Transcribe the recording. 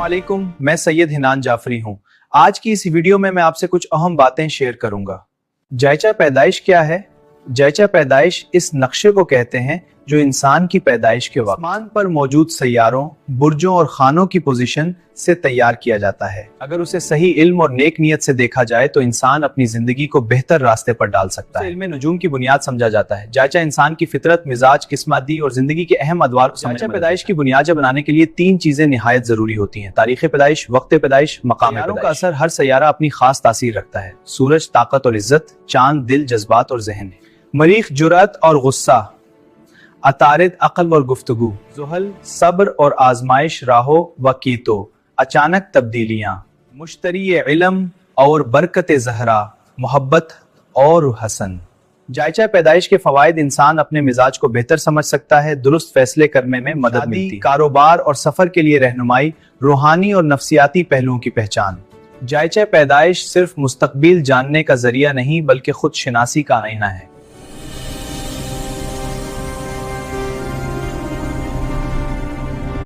अस्सलामुअलैकुम, मैं सैयद हिनान जाफरी हूँ। आज की इस वीडियो में मैं आपसे कुछ अहम बातें शेयर करूंगा। जायचा पैदाइश क्या है? जायचा पैदाइश इस नक्शे को कहते हैं जो इंसान की पैदाइश के वक्त आसमान पर मौजूद सैयारों, बुर्जों और खानों की पोजीशन से तैयार किया जाता है। अगर उसे सही इल्म और नेक नियत से देखा जाए तो इंसान अपनी जिंदगी को बेहतर रास्ते पर डाल सकता है। इल्म नजूम की बुनियाद समझा जाता है। जायचा इंसान की फितरत, मिजाज, किस्मती और जिंदगी के अहम अदवार को समझने में पैदाइश की बुनियाद बनाने के लिए 3 चीजें निहायत जरूरी होती हैं: तारीख पैदाइश, वक्त पैदाइश, मकाम पैदाइश। का असर हर सैयारा अपनी खास तासीर रखता है। सूरज ताकत और इज्जत, चांद दिल, जज्बात और जहन, मरीख जुर्अत और गुस्सा, अतारिद अक्ल और गुफ्तगू, जुहल सब्र और आजमाइश, राहो व कीतो अचानक तब्दीलियां, मुश्तरी इल्म और बरकत ज़हरा, मोहब्बत और हसन। जायचा पैदाइश के फवाइद: इंसान अपने मिजाज को बेहतर समझ सकता है, दुरुस्त फैसले करने में मदद मिलती है, कारोबार और सफर के लिए रहनुमाई, रूहानी और नफ्सियाती पहलुओं की पहचान। जायचा पैदाइश सिर्फ मुस्तकबिल जानने का जरिया नहीं बल्कि खुद शिनासी का आईना है।